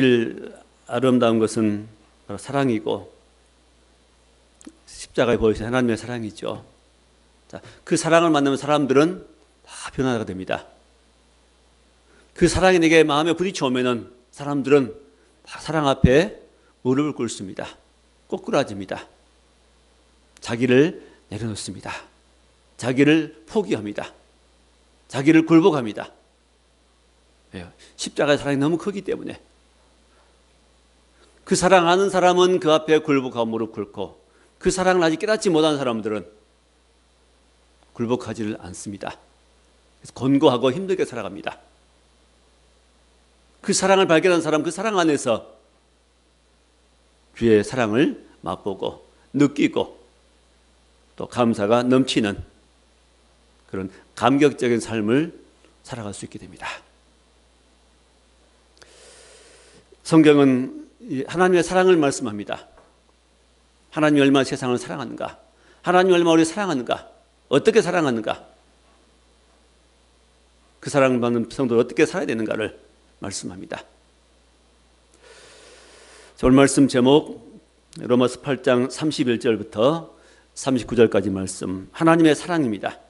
제일 아름다운 것은 바로 사랑이고 십자가에 보여주신 하나님의 사랑이죠. 자, 그 사랑을 만나면 사람들은 다 변화가 됩니다. 그 사랑이 내게 마음에 부딪혀오면은 사람들은 다 사랑 앞에 무릎을 꿇습니다. 꼬꾸라집니다. 자기를 내려놓습니다. 자기를 포기합니다. 자기를 굴복합니다. 왜요? 십자가의 사랑이 너무 크기 때문에. 그 사랑하는 사람은 그 앞에 굴복하고 무릎 꿇고, 그 사랑을 아직 깨닫지 못한 사람들은 굴복하지를 않습니다. 그래서 권고하고 힘들게 살아갑니다. 그 사랑을 발견한 사람, 그 사랑 안에서 주의 사랑을 맛보고 느끼고 또 감사가 넘치는 그런 감격적인 삶을 살아갈 수 있게 됩니다. 성경은 하나님의 사랑을 말씀합니다. 하나님이 얼마나 세상을 사랑하는가, 하나님이 얼마나 우리를 사랑하는가, 어떻게 사랑하는가, 그 사랑받는 성도를 어떻게 살아야 되는가를 말씀합니다. 오늘 말씀 제목 로마서 8장 31절부터 39절까지 말씀, 하나님의 사랑입니다.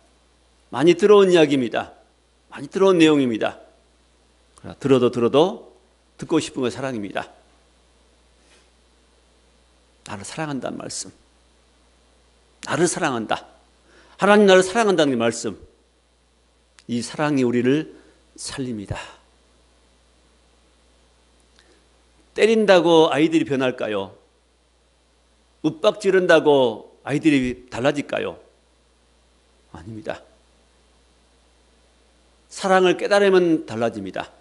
많이 들어온 이야기입니다. 많이 들어온 내용입니다. 들어도 듣고 싶은 건 사랑입니다. 나를 사랑한다는 말씀, 나를 사랑한다, 하나님 나를 사랑한다는 말씀, 이 사랑이 우리를 살립니다. 때린다고 아이들이 변할까요? 윽박 지른다고 아이들이 달라질까요? 아닙니다. 사랑을 깨달으면 달라집니다.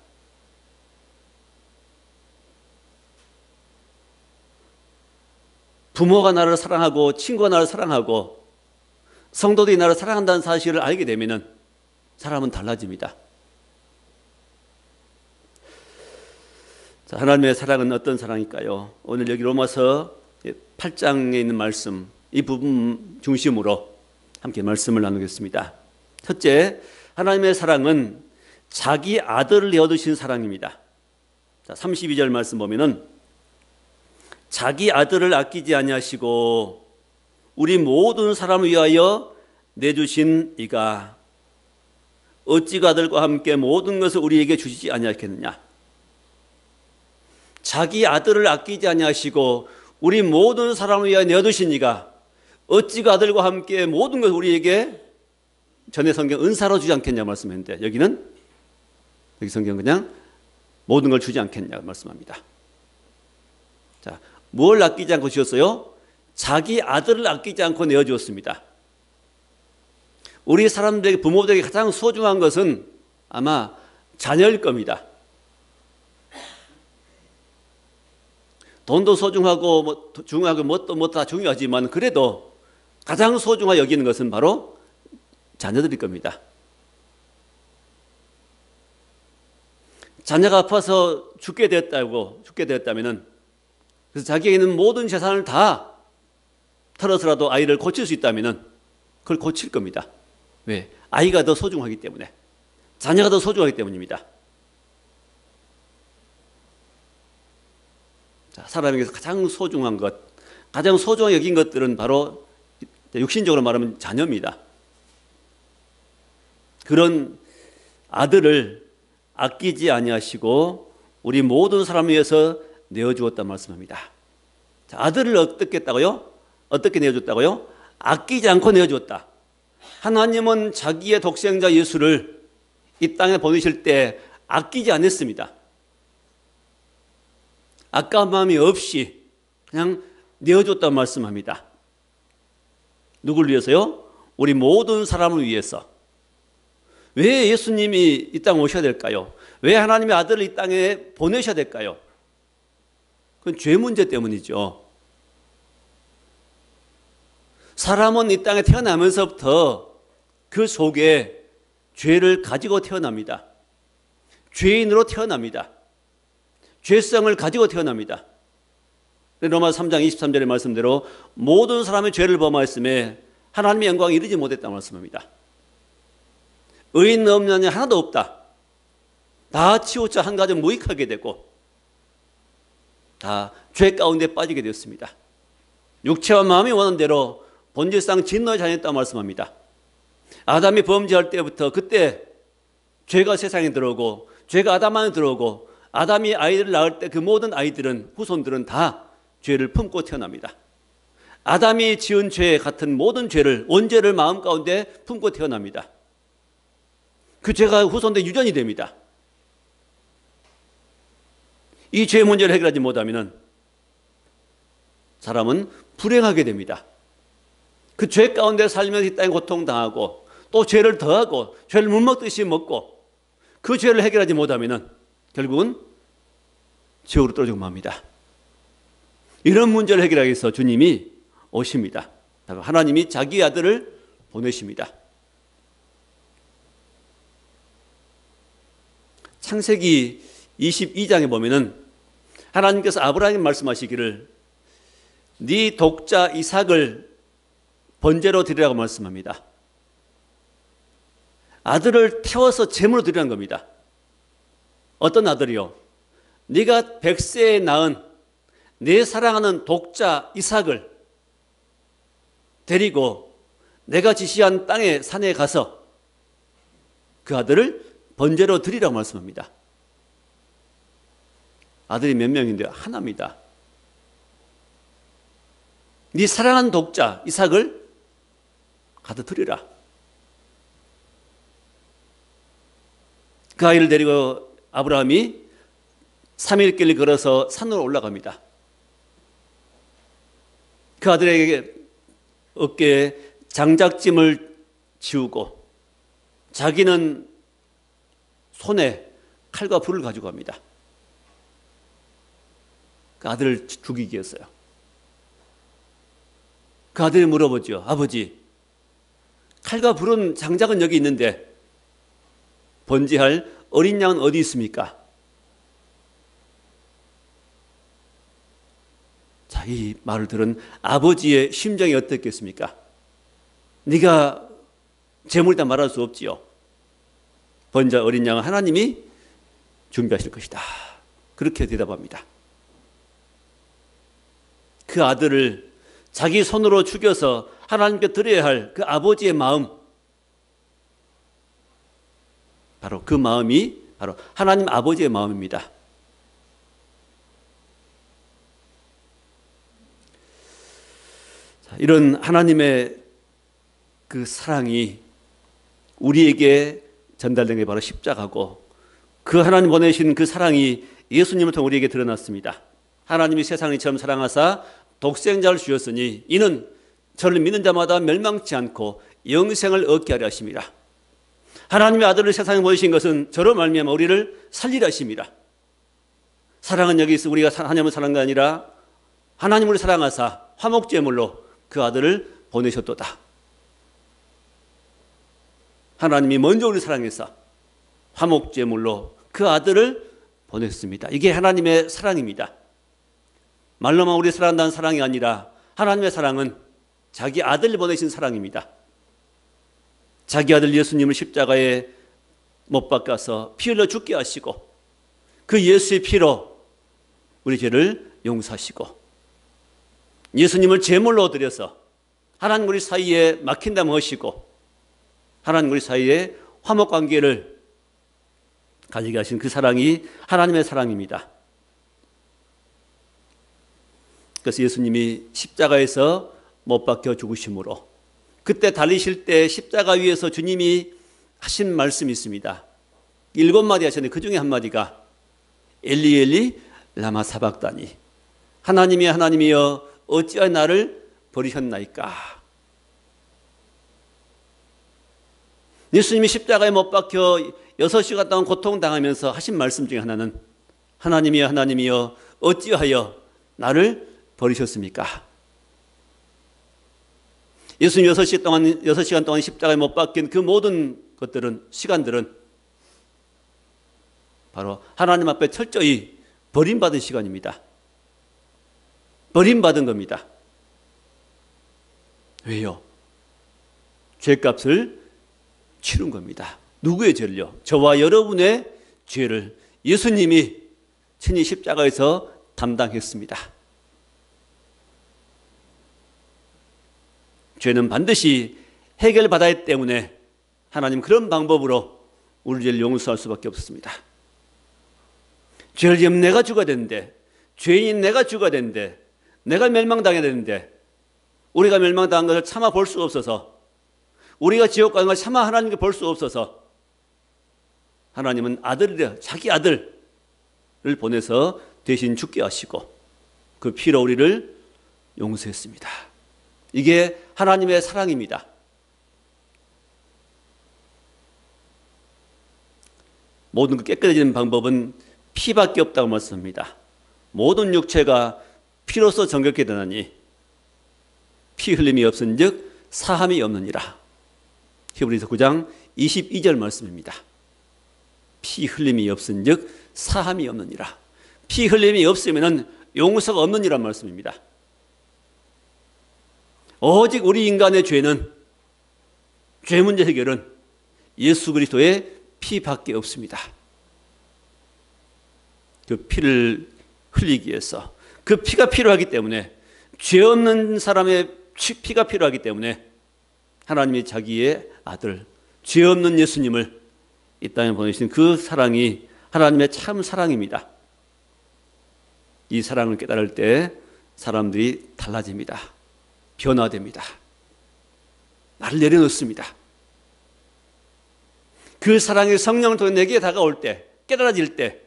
부모가 나를 사랑하고 친구가 나를 사랑하고 성도들이 나를 사랑한다는 사실을 알게 되면 사람은 달라집니다. 자, 하나님의 사랑은 어떤 사랑일까요? 오늘 여기 로마서 8장에 있는 말씀, 이 부분 중심으로 함께 말씀을 나누겠습니다. 첫째, 하나님의 사랑은 자기 아들을 내어두신 사랑입니다. 자, 32절 말씀 보면은 자기 아들을 아끼지 아니하시고 우리 모든 사람을 위하여 내주신 이가 어찌 그 아들과 함께 모든 것을 우리에게 주시지 아니하겠느냐. 자기 아들을 아끼지 아니하시고 우리 모든 사람을 위하여 내어두신 이가 어찌 그 아들과 함께 모든 것을 우리에게, 전에 성경 은사로 주지 않겠냐 말씀했는데 여기 성경 그냥 모든 걸 주지 않겠냐 말씀합니다. 자, 뭘 아끼지 않고 주셨어요? 자기 아들을 아끼지 않고 내어주었습니다. 우리 사람들에게, 부모들에게 가장 소중한 것은 아마 자녀일 겁니다. 돈도 소중하고 중요하고 뭐 다 중요하지만 그래도 가장 소중하게 여기는 것은 바로 자녀들일 겁니다. 자녀가 아파서 죽게 되었다면은, 그래서 자기에게 있는 모든 재산을 다 털어서라도 아이를 고칠 수 있다면은 그걸 고칠 겁니다. 왜? 아이가 더 소중하기 때문에, 자녀가 더 소중하기 때문입니다. 자, 사람에게서 가장 소중한 것, 가장 소중하게 여긴 것들은 바로 육신적으로 말하면 자녀입니다. 그런 아들을 아끼지 아니하시고 우리 모든 사람을 위해서 내어주었단 말씀합니다. 자, 아들을 어떻게 했다고요? 어떻게 내어줬다고요? 아끼지 않고 내어줬다. 하나님은 자기의 독생자 예수를 이 땅에 보내실 때 아끼지 않았습니다. 아까운 마음이 없이 그냥 내어줬다는 말씀합니다. 누굴 위해서요? 우리 모든 사람을 위해서. 왜 예수님이 이 땅에 오셔야 될까요? 왜 하나님의 아들을 이 땅에 보내셔야 될까요? 그건 죄 문제 때문이죠. 사람은 이 땅에 태어나면서부터 그 속에 죄를 가지고 태어납니다. 죄인으로 태어납니다. 죄성을 가지고 태어납니다. 로마서 3장 23절의 말씀대로 모든 사람의 죄를 범하였음에 하나님의 영광에 이르지 못했다고 말씀합니다. 의인 없는 자 하나도 없다. 다 치우쳐 한 가정 무익하게 되고 다 죄 가운데 빠지게 되었습니다. 육체와 마음이 원하는 대로 본질상 진노의 자녀였다고 말씀합니다. 아담이 범죄할 때부터 그때 죄가 세상에 들어오고 죄가 아담 안에 들어오고 아담이 아이들을 낳을 때 그 모든 아이들은 후손들은 다 죄를 품고 태어납니다. 아담이 지은 죄 같은 모든 죄를 원죄를 마음 가운데 품고 태어납니다. 그 죄가 후손들 유전이 됩니다. 이 죄 문제를 해결하지 못하면 사람은 불행하게 됩니다. 그 죄 가운데 살면서 이 땅에 고통당하고 또 죄를 더하고 죄를 물 먹듯이 먹고 그 죄를 해결하지 못하면 결국은 지옥으로 떨어지고 맙니다. 이런 문제를 해결하기 위해서 주님이 오십니다. 하나님이 자기 아들을 보내십니다. 창세기 22장에 보면은 하나님께서 아브라함에게 말씀하시기를 네 독자 이삭을 번제로 드리라고 말씀합니다. 아들을 태워서 제물로 드리라는 겁니다. 어떤 아들이요? 네가 100세에 낳은 내 사랑하는 독자 이삭을 데리고 내가 지시한 땅의 산에 가서 그 아들을 번제로 드리라고 말씀합니다. 아들이 몇 명인데요? 하나입니다. 네 사랑하는 독자 이삭을 가서 드리라. 그 아이를 데리고 아브라함이 3일 길을 걸어서 산으로 올라갑니다. 그 아들에게 어깨에 장작짐을 지우고 자기는 손에 칼과 불을 가지고 갑니다. 그 아들을 죽이기 위해서요. 그 아들이 물어보죠. 아버지, 칼과 불은 장작은 여기 있는데 번제할 어린 양은 어디 있습니까? 자, 이 말을 들은 아버지의 심정이 어떻겠습니까? 네가 제물이다 말할 수 없지요. 번제할 어린 양은 하나님이 준비하실 것이다. 그렇게 대답합니다. 그 아들을 자기 손으로 죽여서 하나님께 드려야 할 그 아버지의 마음, 바로 그 마음이 바로 하나님 아버지의 마음입니다. 자, 이런 하나님의 그 사랑이 우리에게 전달된 게 바로 십자가고 그 하나님 보내신 그 사랑이 예수님을 통해 우리에게 드러났습니다. 하나님이 세상을 처음 사랑하사 독생자를 주셨으니 이는 저를 믿는 자마다 멸망치 않고 영생을 얻게 하려 하십니다. 하나님의 아들을 세상에 보내신 것은 저로 말미암아 우리를 살리려 하십니다. 사랑은 여기서 우리가 하나님을 사랑한 게 아니라 하나님을 사랑하사 화목제물로 그 아들을 보내셨도다. 하나님이 먼저 우리를 사랑해서 화목제물로 그 아들을 보냈습니다. 이게 하나님의 사랑입니다. 말로만 우리 사랑한다는 사랑이 아니라 하나님의 사랑은 자기 아들을 보내신 사랑입니다. 자기 아들 예수님을 십자가에 못 박아서 피 흘려 죽게 하시고 그 예수의 피로 우리 죄를 용서하시고 예수님을 제물로 드려서 하나님 우리 사이에 막힌다 하시고 하나님 우리 사이에 화목관계를 가지게 하신 그 사랑이 하나님의 사랑입니다. 그래서 예수님이 십자가에서 못 박혀 죽으심으로 그때 달리실 때 십자가 위에서 주님이 하신 말씀이 있습니다. 7마디 하셨는데 그 중에 한마디가 엘리 엘리 라마 사박다니, 하나님이 하나님이여 어찌하여 나를 버리셨나이까. 예수님이 십자가에 못 박혀 6시간 동안 고통당하면서 하신 말씀 중에 하나는 하나님이여 하나님이여 어찌하여 나를 버리셨습니까? 예수님 6시간 동안 십자가에 못 박힌 그 모든 것들은, 시간들은 바로 하나님 앞에 철저히 버림받은 시간입니다. 버림받은 겁니다. 왜요? 죄값을 치른 겁니다. 누구의 죄를요? 저와 여러분의 죄를 예수님이 친히 십자가에서 담당했습니다. 죄는 반드시 해결받아야 하기 때문에 하나님 그런 방법으로 우리 죄를 용서할 수밖에 없습니다. 죄를 지으면 내가 죽어야 되는데, 죄인인 내가 죽어야 되는데, 내가 멸망당해야 되는데, 우리가 멸망당한 것을 참아 볼 수 없어서, 우리가 지옥 가는 것을 참아 하나님께 볼 수 없어서 하나님은 아들이라 자기 아들을 보내서 대신 죽게 하시고 그 피로 우리를 용서했습니다. 이게 하나님의 사랑입니다. 모든 것 깨끗해지는 방법은 피밖에 없다고 말씀합니다. 모든 육체가 피로써 정결케 되나니 피 흘림이 없은즉 사함이 없느니라. 히브리서 9장 22절 말씀입니다. 피 흘림이 없은즉 사함이 없느니라. 피 흘림이 없으면 용서가 없느니란 말씀입니다. 오직 우리 인간의 죄는, 죄 문제 해결은 예수 그리스도의 피밖에 없습니다. 그 피를 흘리기 위해서, 그 피가 필요하기 때문에, 죄 없는 사람의 피가 필요하기 때문에 하나님이 자기의 아들, 죄 없는 예수님을 이 땅에 보내신 그 사랑이 하나님의 참 사랑입니다. 이 사랑을 깨달을 때 사람들이 달라집니다. 변화됩니다. 나를 내려놓습니다. 그 사랑의 성령을 통해 내게 다가올 때, 깨달아질 때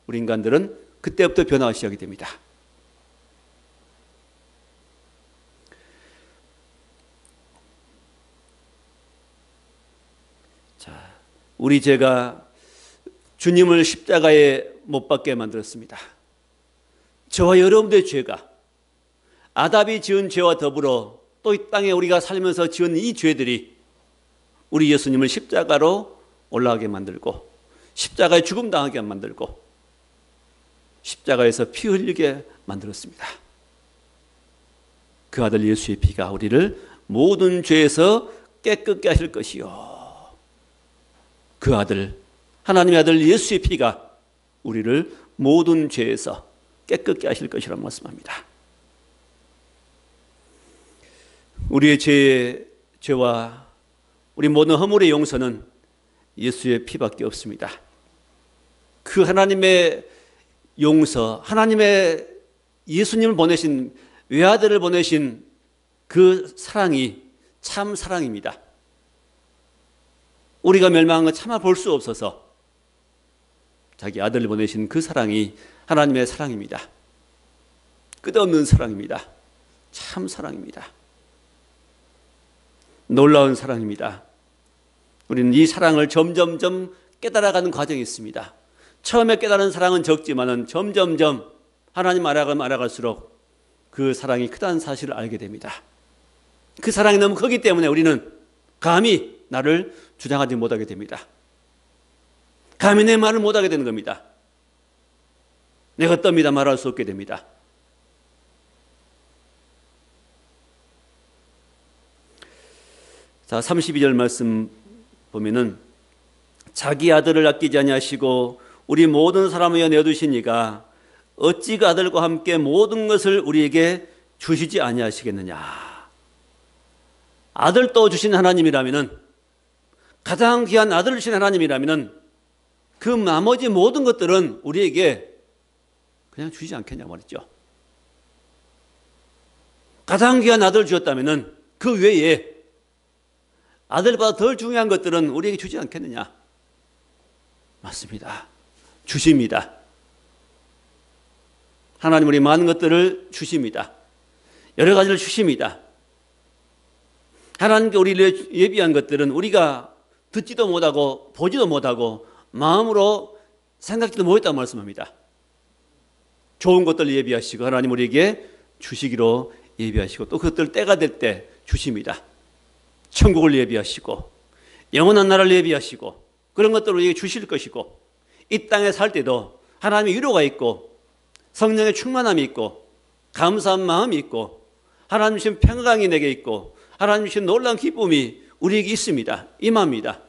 우리 인간들은 그때부터 변화가 시작이 됩니다. 자, 우리 죄가 주님을 십자가에 못 박게 만들었습니다. 저와 여러분들의 죄가, 아담이 지은 죄와 더불어 또 이 땅에 우리가 살면서 지은 이 죄들이 우리 예수님을 십자가로 올라가게 만들고, 십자가에 죽음당하게 만들고, 십자가에서 피 흘리게 만들었습니다. 그 아들 예수의 피가 우리를 모든 죄에서 깨끗게 하실 것이요, 그 아들, 하나님의 아들 예수의 피가 우리를 모든 죄에서 깨끗게 하실 것이라고 말씀합니다. 우리의 죄와 우리 모든 허물의 용서는 예수의 피밖에 없습니다. 그 하나님의 용서, 하나님의 예수님을 보내신, 외아들을 보내신 그 사랑이 참 사랑입니다. 우리가 멸망한 것 참아 볼 수 없어서 자기 아들을 보내신 그 사랑이 하나님의 사랑입니다. 끝없는 사랑입니다. 참 사랑입니다. 놀라운 사랑입니다. 우리는 이 사랑을 점점점 깨달아가는 과정이 있습니다. 처음에 깨달은 사랑은 적지만은 점점점 하나님 알아갈수록 그 사랑이 크다는 사실을 알게 됩니다. 그 사랑이 너무 크기 때문에 우리는 감히 나를 주장하지 못하게 됩니다. 감히 내 말을 못하게 되는 겁니다. 내가 떱니다 말할 수 없게 됩니다. 자, 32절 말씀 보면은 자기 아들을 아끼지 아니하시고 우리 모든 사람을 위하여 내어두신 이가 어찌 그 아들과 함께 모든 것을 우리에게 주시지 아니하시겠느냐. 아들도 주신 하나님이라면은, 가장 귀한 아들을 주신 하나님이라면은 그 나머지 모든 것들은 우리에게 그냥 주시지 않겠냐 말이죠. 가장 귀한 아들을 주셨다면은 그 외에 아들보다 덜 중요한 것들은 우리에게 주지 않겠느냐. 맞습니다. 주십니다. 하나님 우리 많은 것들을 주십니다. 여러 가지를 주십니다. 하나님께 우리를 예비한 것들은 우리가 듣지도 못하고 보지도 못하고 마음으로 생각지도 못했다고 말씀합니다. 좋은 것들을 예비하시고 하나님 우리에게 주시기로 예비하시고 또 그것들 때가 될 때 주십니다. 천국을 예비하시고 영원한 나라를 예비하시고 그런 것들을 우리에게 주실 것이고, 이 땅에 살 때도 하나님의 위로가 있고 성령의 충만함이 있고 감사한 마음이 있고 하나님 주신 평강이 내게 있고 하나님 주신 놀라운 기쁨이 우리에게 있습니다. 임합니다.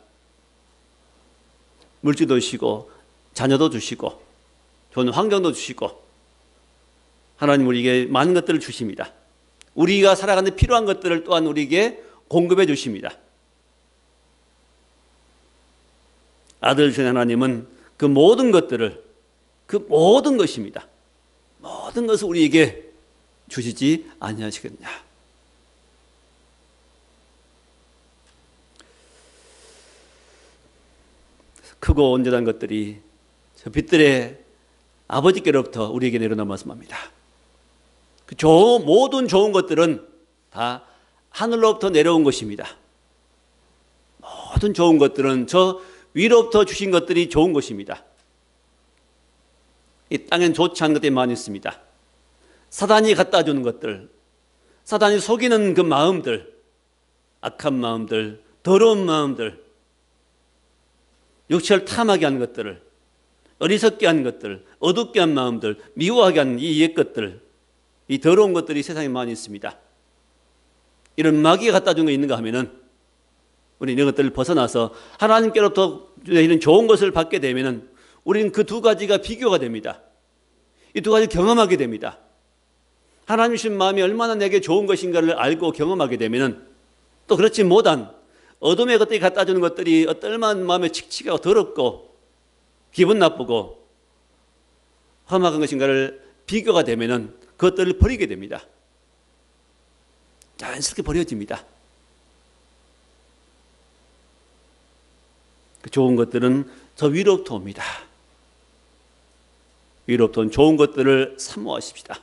물질도 주시고 자녀도 주시고 좋은 환경도 주시고 하나님 우리에게 많은 것들을 주십니다. 우리가 살아가는 데 필요한 것들을 또한 우리에게 공급해 주십니다. 아들 주신 하나님은 그 모든 것들을, 그 모든 것입니다. 모든 것을 우리에게 주시지 아니하시겠냐. 크고 온전한 것들이 저 빛들의 아버지께로부터 우리에게 내려놓았습니다. 그 모든 좋은 것들은 다 하늘로부터 내려온 것입니다. 모든 좋은 것들은 저 위로부터 주신 것들이 좋은 것입니다. 이 땅엔 좋지 않은 것들이 많이 있습니다. 사단이 갖다 주는 것들, 사단이 속이는 그 마음들, 악한 마음들, 더러운 마음들, 육체를 탐하게 하는 것들을, 어리석게 하는 것들, 어둡게 한 마음들, 미워하게 하는 이 옛 것들, 이 더러운 것들이 세상에 많이 있습니다. 이런 마귀가 갖다 준 거 있는가 하면은 우리 이런 것들을 벗어나서 하나님께로부터 이런 좋은 것을 받게 되면은 우리는 그 두 가지가 비교가 됩니다. 이 두 가지 경험하게 됩니다. 하나님 주신 마음이 얼마나 내게 좋은 것인가를 알고 경험하게 되면은 또 그렇지 못한 어둠의 것들이 갖다 주는 것들이 얼마나 마음에 칙칙하고 더럽고 기분 나쁘고 험악한 것인가를 비교가 되면은 그것들을 버리게 됩니다. 자연스럽게 버려집니다. 그 좋은 것들은 저 위로부터 옵니다. 위로부터 온 좋은 것들을 사모하십시다.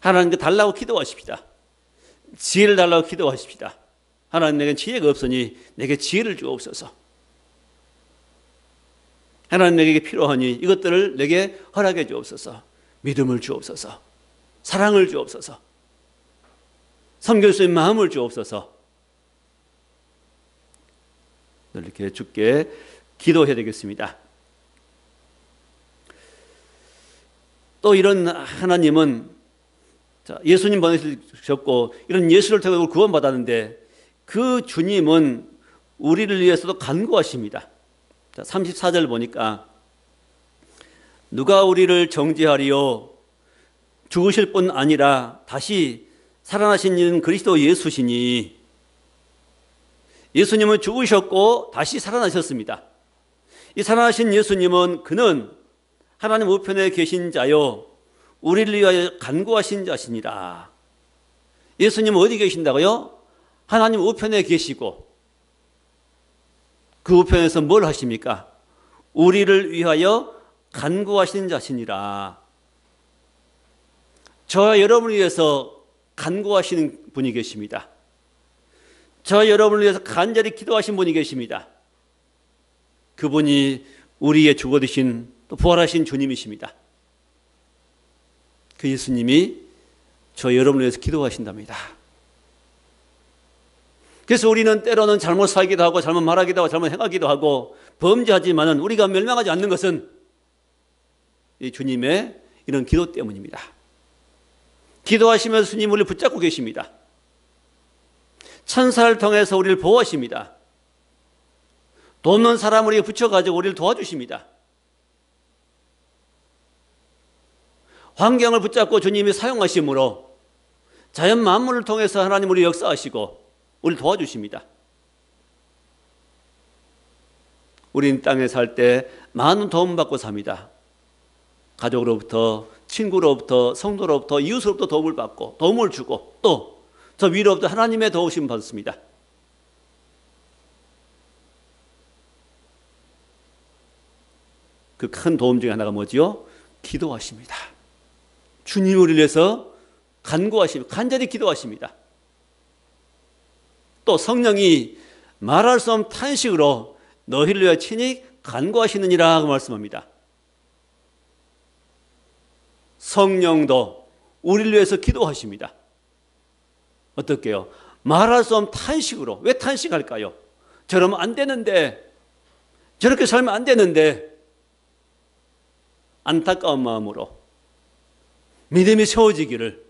하나님께 달라고 기도하십시다. 지혜를 달라고 기도하십시다. 하나님, 내게 지혜가 없으니 내게 지혜를 주옵소서. 하나님, 내게 필요하니 이것들을 내게 허락해 주옵소서. 믿음을 주옵소서. 사랑을 주옵소서. 섬길 수 있는 마음을 주옵소서. 이렇게 주께 기도해야 되겠습니다. 또 이런 하나님은 예수님 보내주셨고 이런 예수를 통해 구원받았는데 그 주님은 우리를 위해서도 간구하십니다. 34절 보니까 누가 우리를 정죄하리요? 죽으실 뿐 아니라 다시 살아나신 이는 그리스도 예수시니. 예수님은 죽으셨고 다시 살아나셨습니다. 이 살아나신 예수님은 그는 하나님 우편에 계신 자요 우리를 위하여 간구하신 자시니라. 예수님은 어디 계신다고요? 하나님 우편에 계시고 그 우편에서 뭘 하십니까? 우리를 위하여 간구하신 자시니라. 저와 여러분을 위해서 간구하시는 분이 계십니다. 저와 여러분을 위해서 간절히 기도하신 분이 계십니다. 그분이 우리의 주가 되신 또 부활하신 주님이십니다. 그 예수님이 저 여러분을 위해서 기도하신답니다. 그래서 우리는 때로는 잘못 살기도 하고 잘못 말하기도 하고 잘못 행하기도 하고 범죄하지만은 우리가 멸망하지 않는 것은 이 주님의 이런 기도 때문입니다. 기도하시면서 주님 우리를 붙잡고 계십니다. 천사를 통해서 우리를 보호하십니다. 돕는 사람을 우리에게 붙여가지고 우리를 도와주십니다. 환경을 붙잡고 주님이 사용하심으로 자연 만물을 통해서 하나님 우리 역사하시고 우리를 도와주십니다. 우리는 땅에 살 때 많은 도움 받고 삽니다. 가족으로부터, 친구로부터, 성도로부터, 이웃으로부터 도움을 받고 도움을 주고 또 저 위로부터 하나님의 도우심 받습니다. 그 큰 도움 중에 하나가 뭐지요? 기도하십니다. 주님 우리를 위해서 간구하십니다. 간절히 기도하십니다. 또 성령이 말할 수 없는 탄식으로 너희를 위하여 친히 간구하시느니라 말씀합니다. 성령도 우리를 위해서 기도하십니다. 어떻게요? 말할 수 없는 탄식으로. 왜 탄식할까요? 저러면 안 되는데, 저렇게 살면 안 되는데, 안타까운 마음으로 믿음이 세워지기를,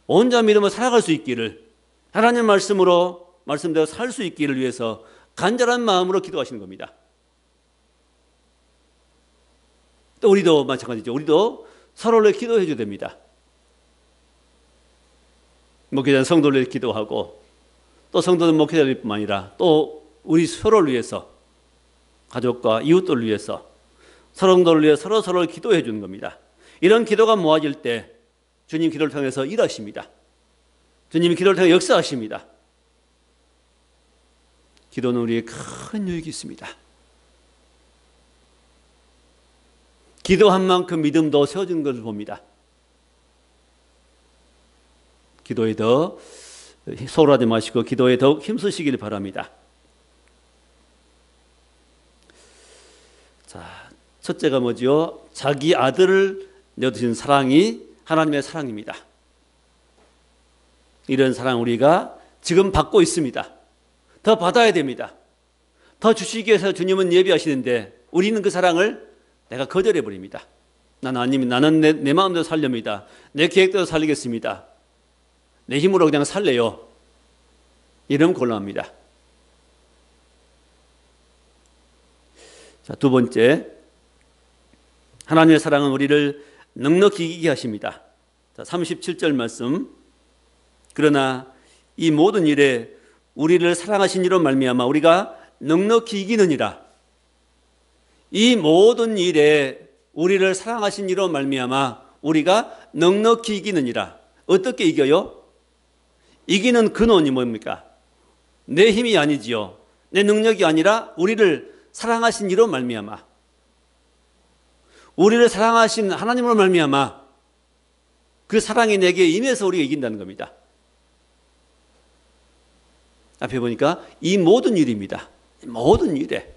온전한 믿음으로 살아갈 수 있기를, 하나님 말씀대로 살 수 있기를 위해서 간절한 마음으로 기도하시는 겁니다. 또 우리도 마찬가지죠. 우리도 서로를 기도해 줘야 됩니다. 목회자는 성도를 위해 기도하고 또 성도는 목회자일 뿐만 아니라 또 우리 서로를 위해서 가족과 이웃들을 위해서 성도를 위해 서로를 기도해 주는 겁니다. 이런 기도가 모아질 때 주님 기도를 통해서 일하십니다. 주님이 기도를 통해 역사하십니다. 기도는 우리의 큰 유익이 있습니다. 기도한 만큼 믿음도 세워진 것을 봅니다. 기도에 더 소홀하지 마시고 기도에 더욱 힘쓰시길 바랍니다. 자, 첫째가 뭐지요? 자기 아들을 내어주신 사랑이 하나님의 사랑입니다. 이런 사랑 우리가 지금 받고 있습니다. 더 받아야 됩니다. 더 주시기 위해서 주님은 예비하시는데 우리는 그 사랑을 내가 거절해 버립니다. 나는 내 마음대로 살렵니다. 내 계획대로 살리겠습니다. 내 힘으로 그냥 살래요. 이러면 곤란합니다. 자, 두 번째, 하나님의 사랑은 우리를 넉넉히 이기게 하십니다. 자, 37절 말씀. 그러나 이 모든 일에 우리를 사랑하신 이로 말미암아 우리가 넉넉히 이기느니라. 이 모든 일에 우리를 사랑하신 이로 말미암아 우리가 넉넉히 이기느니라. 어떻게 이겨요? 이기는 근원이 뭡니까? 내 힘이 아니지요. 내 능력이 아니라 우리를 사랑하신 이로 말미암아, 우리를 사랑하신 하나님으로 말미암아 그 사랑이 내게 임해서 우리가 이긴다는 겁니다. 앞에 보니까 이 모든 일입니다. 모든 일에.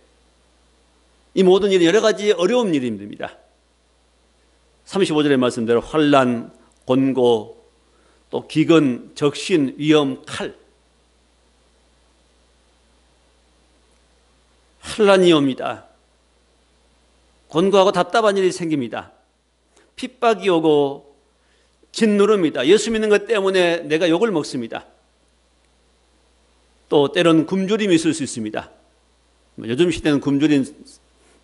이 모든 일은 여러 가지 어려운 일입니다. 35절의 말씀대로 환난, 곤고, 또 기근, 적신, 위험, 칼. 환난이 옵니다. 곤고하고 답답한 일이 생깁니다. 핍박이 오고 짓누릅니다. 예수 믿는 것 때문에 내가 욕을 먹습니다. 또 때로는 굶주림이 있을 수 있습니다. 요즘 시대는 굶주린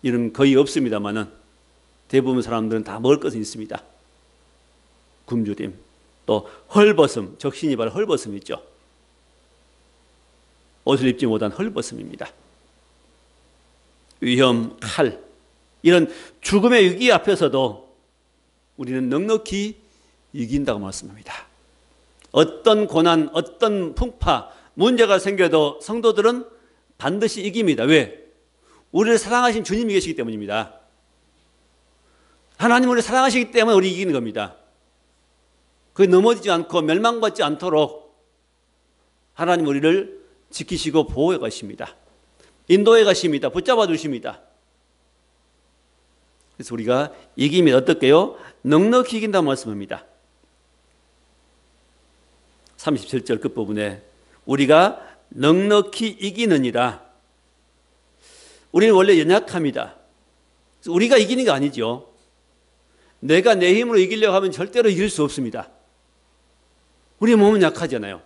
일은 거의 없습니다만은 대부분 사람들은 다 먹을 것은 있습니다. 굶주림, 또 헐벗음, 적신이 바로 헐벗음 있죠. 옷을 입지 못한 헐벗음입니다. 위험, 칼, 이런 죽음의 위기 앞에서도 우리는 넉넉히 이긴다고 말씀합니다. 어떤 고난, 어떤 풍파, 문제가 생겨도 성도들은 반드시 이깁니다. 왜? 우리를 사랑하신 주님이 계시기 때문입니다. 하나님 우리를 사랑하시기 때문에 우리 이기는 겁니다. 그게 넘어지지 않고 멸망받지 않도록 하나님 우리를 지키시고 보호해 가십니다. 인도해 가십니다. 붙잡아 주십니다. 그래서 우리가 이기면 어떻게요? 넉넉히 이긴다고 말씀합니다. 37절 끝부분에 우리가 넉넉히 이기느니라. 우리는 원래 연약합니다. 우리가 이기는 게 아니죠. 내가 내 힘으로 이기려고 하면 절대로 이길 수 없습니다. 우리 몸은 약하잖아요.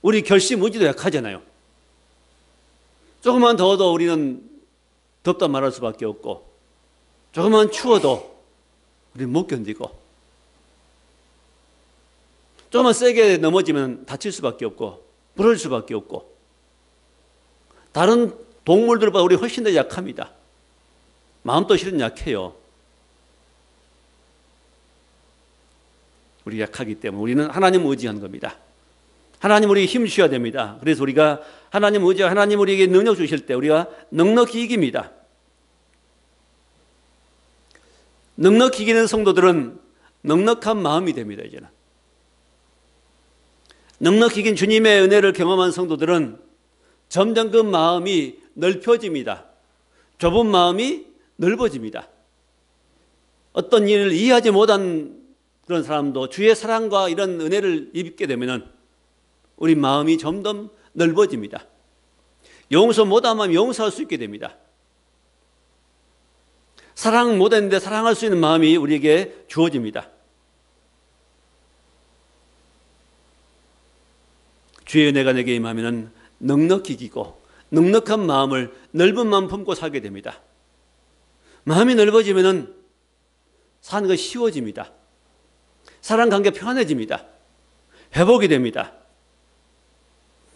우리 결심, 의지도 약하잖아요. 조금만 더워도 우리는 덥다 말할 수밖에 없고, 조금만 추워도 우리는 못 견디고, 조금만 세게 넘어지면 다칠 수밖에 없고 부러질 수밖에 없고, 다른 동물들보다 우리 훨씬 더 약합니다. 마음도 실은 약해요. 우리 약하기 때문에 우리는 하나님 의지하는 겁니다. 하나님 우리에게 힘 주셔야 됩니다. 그래서 우리가 하나님 의지하고 하나님 우리에게 능력 주실 때 우리가 넉넉히 이깁니다. 넉넉히 이기는 성도들은 넉넉한 마음이 됩니다. 이제는 넉넉히 이긴 주님의 은혜를 경험한 성도들은 점점 그 마음이 넓혀집니다. 좁은 마음이 넓어집니다. 어떤 일을 이해하지 못한 그런 사람도 주의 사랑과 이런 은혜를 입게 되면 우리 마음이 점점 넓어집니다. 용서 못하면 용서할 수 있게 됩니다. 사랑 못했는데 사랑할 수 있는 마음이 우리에게 주어집니다. 주의 은혜가 내게 임하면 넉넉히 이기고 넉넉한 마음을 넓은 마음 품고 살게 됩니다. 마음이 넓어지면 사는 것이 쉬워집니다. 사랑 관계 편해집니다. 회복이 됩니다.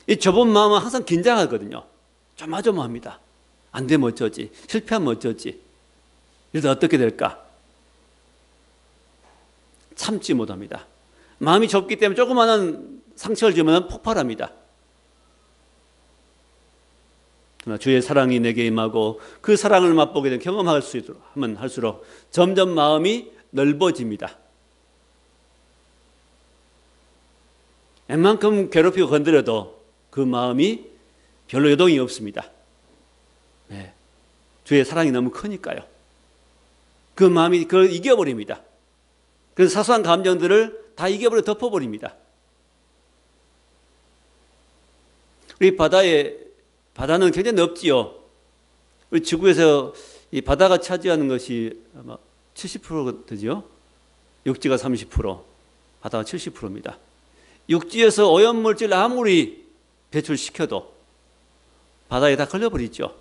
이 좁은 마음은 항상 긴장하거든요. 조마조마합니다. 안 되면 어쩌지? 실패하면 어쩌지? 이러다 어떻게 될까? 참지 못합니다. 마음이 좁기 때문에 조그마한 상처를 주면 폭발합니다. 그러나 주의 사랑이 내게 임하고 그 사랑을 맛보게 되면 경험할 수 있도록 하면 할수록 점점 마음이 넓어집니다. 웬만큼 괴롭히고 건드려도 그 마음이 별로 요동이 없습니다. 네. 주의 사랑이 너무 크니까요. 그 마음이 그걸 이겨버립니다. 그래서 사소한 감정들을 다 이겨버려 덮어버립니다. 우리 바다는 굉장히 넓지요. 우리 지구에서 이 바다가 차지하는 것이 아마 70% 되죠. 육지가 30%, 바다가 70%입니다. 육지에서 오염물질 아무리 배출시켜도 바다에 다 걸려버리죠.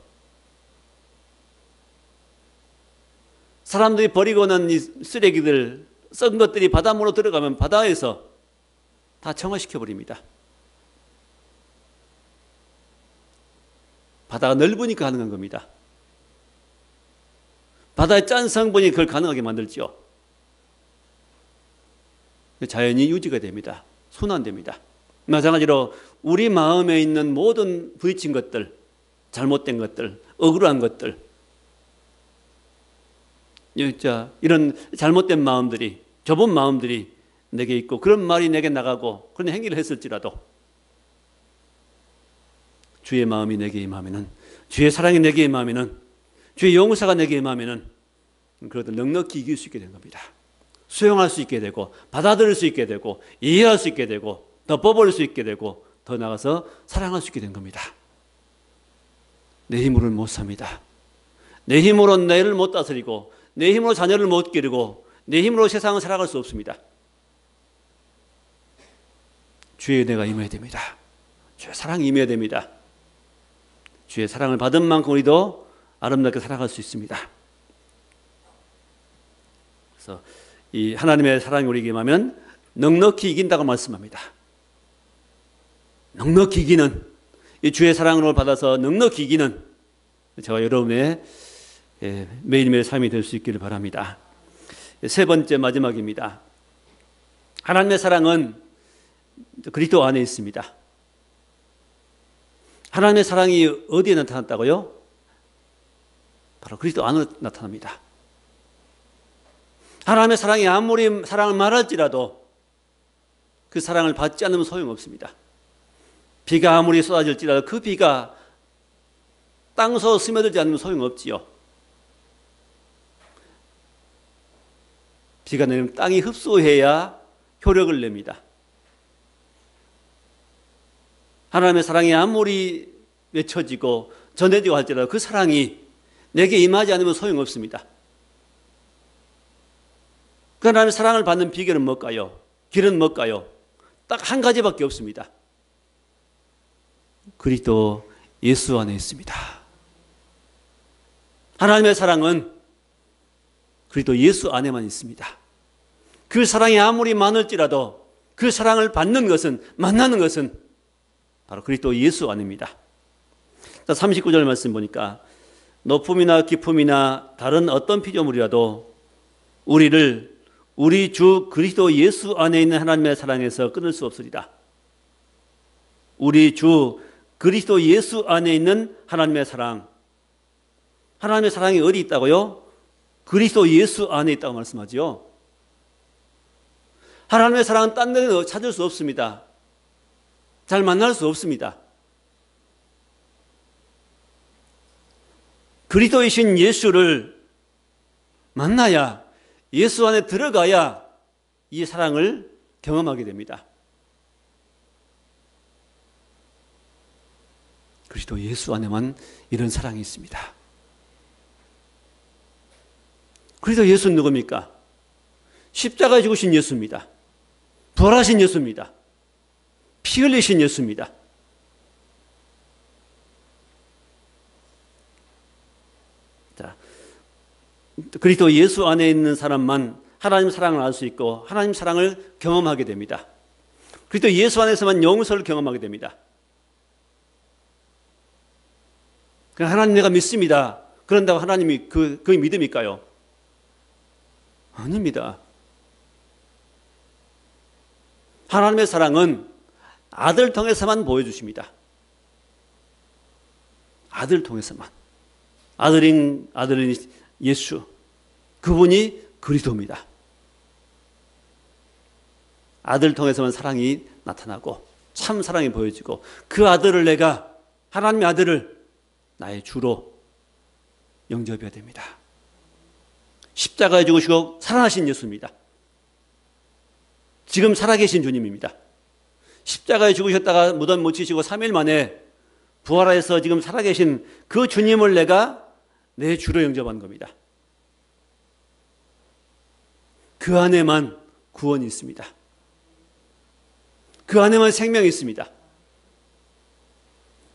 사람들이 버리고 난 이 쓰레기들, 썩은 것들이 바닷물로 들어가면 바다에서 다 정화시켜버립니다. 바다가 넓으니까 가능한 겁니다. 바다의 짠 성분이 그걸 가능하게 만들죠. 자연이 유지가 됩니다. 순환됩니다. 마찬가지로 우리 마음에 있는 모든 부딪힌 것들, 잘못된 것들, 억울한 것들, 이런 잘못된 마음들이, 좁은 마음들이 내게 있고 그런 말이 내게 나가고 그런 행위를 했을지라도 주의 마음이 내게 임하면은, 주의 사랑이 내게 임하면은, 주의 용서가 내게 임하면은 그것을 넉넉히 이길 수 있게 되는 겁니다. 수용할 수 있게 되고 받아들일 수 있게 되고 이해할 수 있게 되고 덮어버릴 수 있게 되고 더 나아가서 사랑할 수 있게 된 겁니다. 내 힘으로는 못 삽니다. 내 힘으로 내를 못 다스리고 내 힘으로 자녀를 못 기르고 내 힘으로 세상을 살아갈 수 없습니다. 주의 은혜가 임해야 됩니다. 주의 사랑이 임해야 됩니다. 주의 사랑을 받은 만큼 우리도 아름답게 살아갈 수 있습니다. 그래서 이 하나님의 사랑이 우리에게 임하면 넉넉히 이긴다고 말씀합니다. 넉넉히 이기는, 이 주의 사랑을 받아서 넉넉히 이기는 저와 여러분의 매일매일 삶이 될 수 있기를 바랍니다. 세 번째 마지막입니다. 하나님의 사랑은 그리스도 안에 있습니다. 하나님의 사랑이 어디에 나타났다고요? 바로 그리스도 안으로 나타납니다. 하나님의 사랑이 아무리 사랑을 말할지라도 그 사랑을 받지 않으면 소용없습니다. 비가 아무리 쏟아질지라도 그 비가 땅속 스며들지 않으면 소용없지요. 비가 내리면 땅이 흡수해야 효력을 냅니다. 하나님의 사랑이 아무리 외쳐지고 전해지고 할지라도 그 사랑이 내게 임하지 않으면 소용없습니다. 그 하나님의 사랑을 받는 비결은 뭘까요? 길은 뭘까요? 딱 한 가지밖에 없습니다. 그리스도 예수 안에 있습니다. 하나님의 사랑은 그리스도 예수 안에만 있습니다. 그 사랑이 아무리 많을지라도 그 사랑을 받는 것은, 만나는 것은 바로 그리스도 예수 안입니다. 39절 말씀 보니까 높음이나 깊음이나 다른 어떤 피조물이라도 우리를 우리 주 그리스도 예수 안에 있는 하나님의 사랑에서 끊을 수 없으리라. 우리 주 그리스도 예수 안에 있는 하나님의 사랑. 하나님의 사랑이 어디 있다고요? 그리스도 예수 안에 있다고 말씀하죠. 하나님의 사랑은 딴 데서 찾을 수 없습니다. 잘 만날 수 없습니다. 그리스도이신 예수를 만나야, 예수 안에 들어가야 이 사랑을 경험하게 됩니다. 그리스도 예수 안에만 이런 사랑이 있습니다. 그리스도 예수는 누굽니까? 십자가에 죽으신 예수입니다. 부활하신 예수입니다. 피 흘리신 예수입니다. 자, 그리스도 예수 안에 있는 사람만 하나님 사랑을 알 수 있고 하나님 사랑을 경험하게 됩니다. 그리스도 예수 안에서만 용서를 경험하게 됩니다. 하나님 내가 믿습니다. 그런다고 하나님이 그 믿음일까요? 아닙니다. 하나님의 사랑은 아들 통해서만 보여주십니다. 아들 통해서만. 아들인 예수, 그분이 그리스도입니다. 아들 통해서만 사랑이 나타나고 참 사랑이 보여지고 그 아들을 내가 하나님의 아들을 나의 주로 영접해야 됩니다. 십자가에 죽으시고 살아나신 예수입니다. 지금 살아계신 주님입니다. 십자가에 죽으셨다가 무덤 묻히시고 3일 만에 부활해서 지금 살아계신 그 주님을 내가 내 주로 영접한 겁니다. 그 안에만 구원이 있습니다. 그 안에만 생명이 있습니다.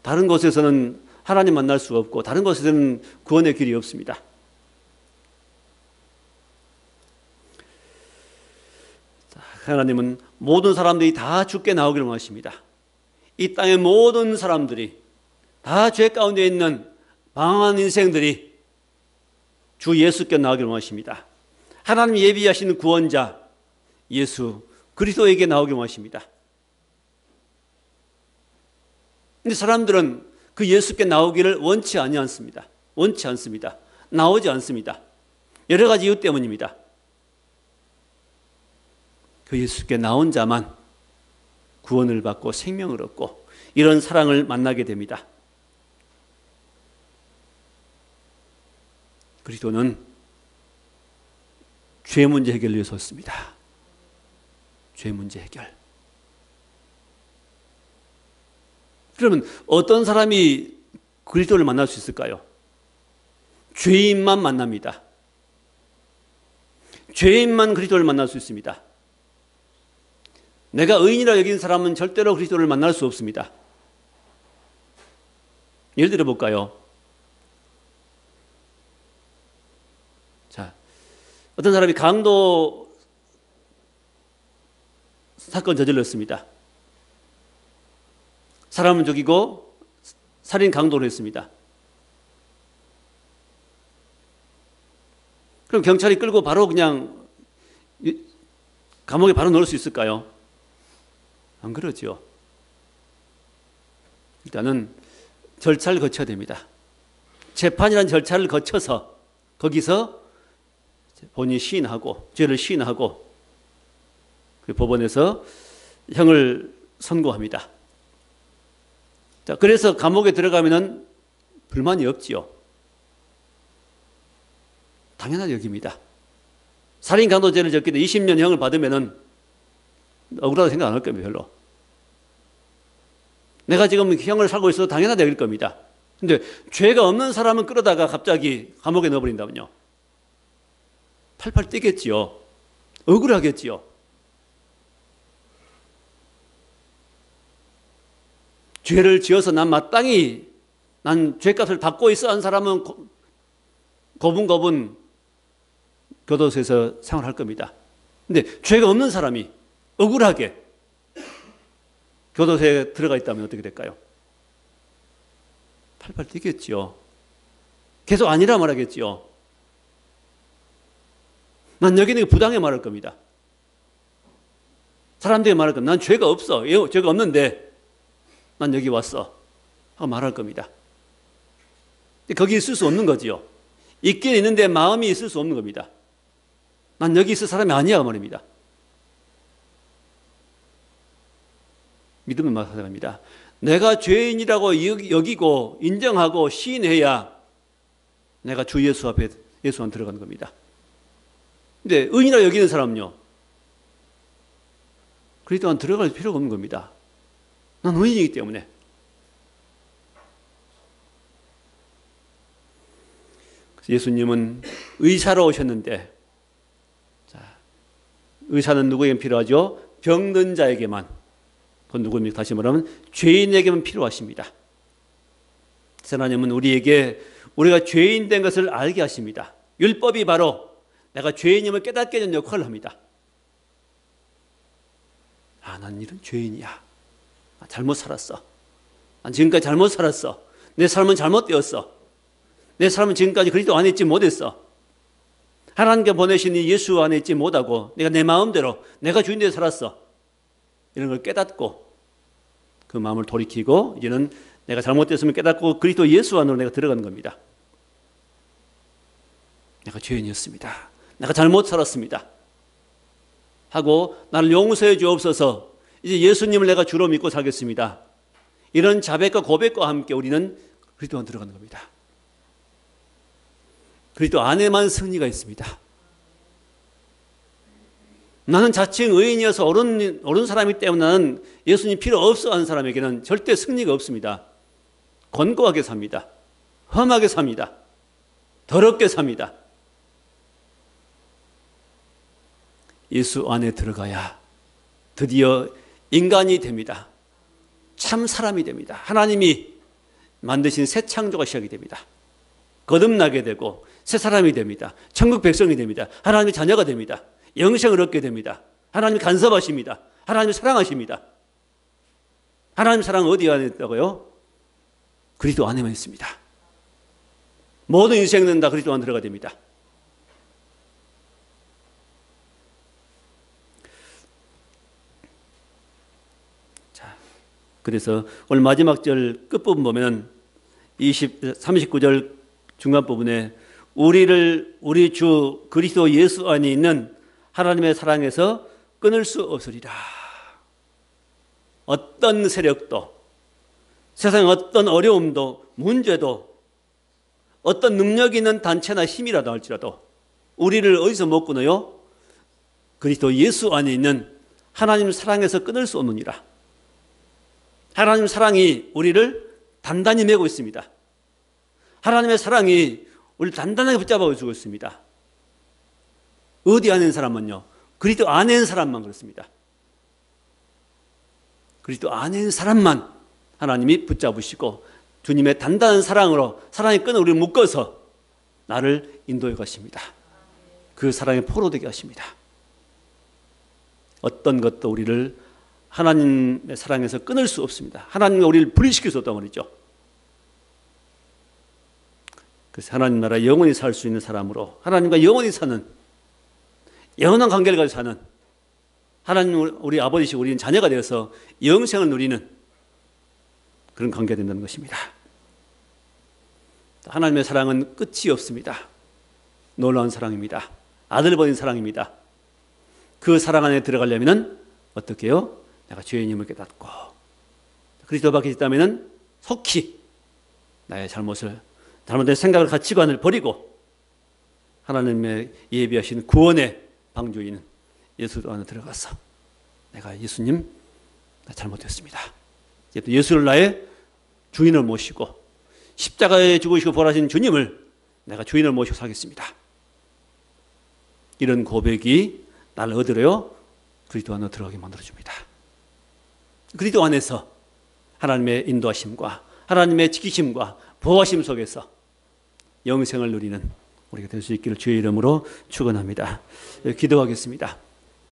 다른 곳에서는 하나님 만날 수 없고 다른 곳에서는 구원의 길이 없습니다. 하나님은 모든 사람들이 다 주께 나오기를 원하십니다. 이 땅의 모든 사람들이 다 죄 가운데 있는 방황한 인생들이 주 예수께 나오기를 원하십니다. 하나님 예비하신 구원자 예수 그리스도에게 나오기를 원하십니다. 근데 사람들은 그 예수께 나오기를 원치 않습니다. 원치 않습니다. 나오지 않습니다. 여러 가지 이유 때문입니다. 그 예수께 나온 자만 구원을 받고 생명을 얻고 이런 사랑을 만나게 됩니다. 그리스도는 죄 문제 해결을 위해서 왔습니다. 죄 문제 해결. 그러면 어떤 사람이 그리스도를 만날 수 있을까요? 죄인만 만납니다. 죄인만 그리스도를 만날 수 있습니다. 내가 의인이라 여긴 사람은 절대로 그리스도를 만날 수 없습니다. 예를 들어 볼까요? 자, 어떤 사람이 강도 사건 저질렀습니다. 사람을 죽이고 살인 강도를 했습니다. 그럼 경찰이 끌고 바로 그냥 감옥에 바로 넣을 수 있을까요? 안 그러죠. 일단은 절차를 거쳐야 됩니다. 재판이라는 절차를 거쳐서 거기서 본인이 시인하고 죄를 시인하고 그 법원에서 형을 선고합니다. 자, 그래서 감옥에 들어가면은 불만이 없지요. 당연한 여깁니다. 살인 강도죄를 졌기 때문에 20년 형을 받으면은 억울하다고 생각 안 할 겁니다. 별로. 내가 지금 형을 살고 있어도 당연하다 여길 겁니다. 근데 죄가 없는 사람은 끌어다가 갑자기 감옥에 넣어버린다면요. 팔팔 뛰겠지요. 억울하겠지요. 죄를 지어서 난 마땅히 난 죄값을 받고 있어 한 사람은 고분고분 교도소에서 생활할 겁니다. 근데 죄가 없는 사람이 억울하게 교도소에 들어가 있다면 어떻게 될까요? 팔팔 뛰겠지요. 계속 아니라 말하겠지요. 난 여기는 부당해 말할 겁니다. 사람들이 말할 겁니다. 난 죄가 없어. 죄가 없는데 난 여기 왔어 하고 말할 겁니다. 거기 있을 수 없는 거지요. 있긴 있는데 마음이 있을 수 없는 겁니다. 난 여기 있을 사람이 아니야 그 말입니다. 믿음은 마찬가지입니다. 내가 죄인이라고 여기고 인정하고 시인해야 내가 주 예수 앞에 예수 안에 들어가는 겁니다. 근데 의인이라고 여기는 사람은요, 그리스도 안에 들어갈 필요가 없는 겁니다. 난 의인이기 때문에. 예수님은 의사로 오셨는데, 자, 의사는 누구에게 필요하죠? 병든 자에게만. 그건 누구입니까? 다시 말하면 죄인에게만 필요하십니다. 하나님은 우리에게 우리가 죄인 된 것을 알게 하십니다. 율법이 바로 내가 죄인임을 깨닫게 하는 역할을 합니다. 난 이런 죄인이야. 잘못 살았어. 난 지금까지 잘못 살았어. 내 삶은 잘못되었어. 내 삶은 지금까지 그리스도 안에 있지 못했어. 하나님께 보내신 이 예수 안에 있지 못하고 내가 내 마음대로 내가 주인되어 살았어. 이런 걸 깨닫고 그 마음을 돌이키고 이제는 내가 잘못됐음을 깨닫고 그리스도 예수 안으로 내가 들어가는 겁니다. 내가 죄인이었습니다. 내가 잘못 살았습니다. 하고 나를 용서해 주옵소서. 이제 예수님을 내가 주로 믿고 살겠습니다. 이런 자백과 고백과 함께 우리는 그리스도 안에 들어가는 겁니다. 그리스도 안에만 승리가 있습니다. 나는 자칭 의인이어서 옳은 사람이기 때문에 나는 예수님 필요 없어 하는 사람에게는 절대 승리가 없습니다. 권고하게 삽니다. 험하게 삽니다. 더럽게 삽니다. 예수 안에 들어가야 드디어 인간이 됩니다. 참 사람이 됩니다. 하나님이 만드신 새 창조가 시작이 됩니다. 거듭나게 되고 새 사람이 됩니다. 천국 백성이 됩니다. 하나님의 자녀가 됩니다. 영생을 얻게 됩니다. 하나님이 간섭하십니다. 하나님이 사랑하십니다. 하나님의 사랑은 어디 안에 있다고요? 그리스도 안에만 있습니다. 모든 인생은 다 그리스도 안에 들어가야 됩니다. 자, 그래서 오늘 마지막 절 끝부분 보면 39절 중간 부분에 우리 주 그리스도 예수 안에 있는 하나님의 사랑에서 끊을 수 없으리라. 어떤 세력도, 세상의 어떤 어려움도, 문제도, 어떤 능력 있는 단체나 힘이라도 할지라도 우리를 어디서 못 끊어요? 그리스도 예수 안에 있는 하나님 사랑에서 끊을 수 없느니라. 하나님 사랑이 우리를 단단히 메고 있습니다. 하나님의 사랑이 우리를 단단하게 붙잡아 주고 있습니다. 어디 안에 있는 사람은요? 그리스도 안에 있는 사람만 그렇습니다. 그리스도 안에 있는 사람만 하나님이 붙잡으시고 주님의 단단한 사랑으로 사랑의 끈을 우리를 묶어서 나를 인도해 가십니다. 그 사랑에 포로되게 하십니다. 어떤 것도 우리를 하나님의 사랑에서 끊을 수 없습니다. 하나님과 우리를 분리시킬 수 없단 말이죠. 그래서 하나님 나라 영원히 살 수 있는 사람으로 하나님과 영원히 사는 영원한 관계를 가지고 사는 하나님 우리 아버지시고 우리는 자녀가 되어서 영생을 누리는 그런 관계가 된다는 것입니다. 하나님의 사랑은 끝이 없습니다. 놀라운 사랑입니다. 아들 버린 사랑입니다. 그 사랑 안에 들어가려면 어떻게 해요? 내가 죄인임을 깨닫고 그리스도 밖에 있다면 속히 나의 잘못된 생각을 가치관을 버리고 하나님의 예비하신 구원의 방주인 예수 안에 들어가서 내가 예수님 나 잘못했습니다. 예수를 나의 주인을 모시고 십자가에 죽으시고 부활하신 주님을 내가 주인을 모시고 살겠습니다. 이런 고백이 나를 얻으려 그리스도 안에 들어가게 만들어줍니다. 그리스도 안에서 하나님의 인도하심과 하나님의 지키심과 보호하심 속에서 영생을 누리는 우리가 될 수 있기를 주의 이름으로 축원합니다. 기도하겠습니다.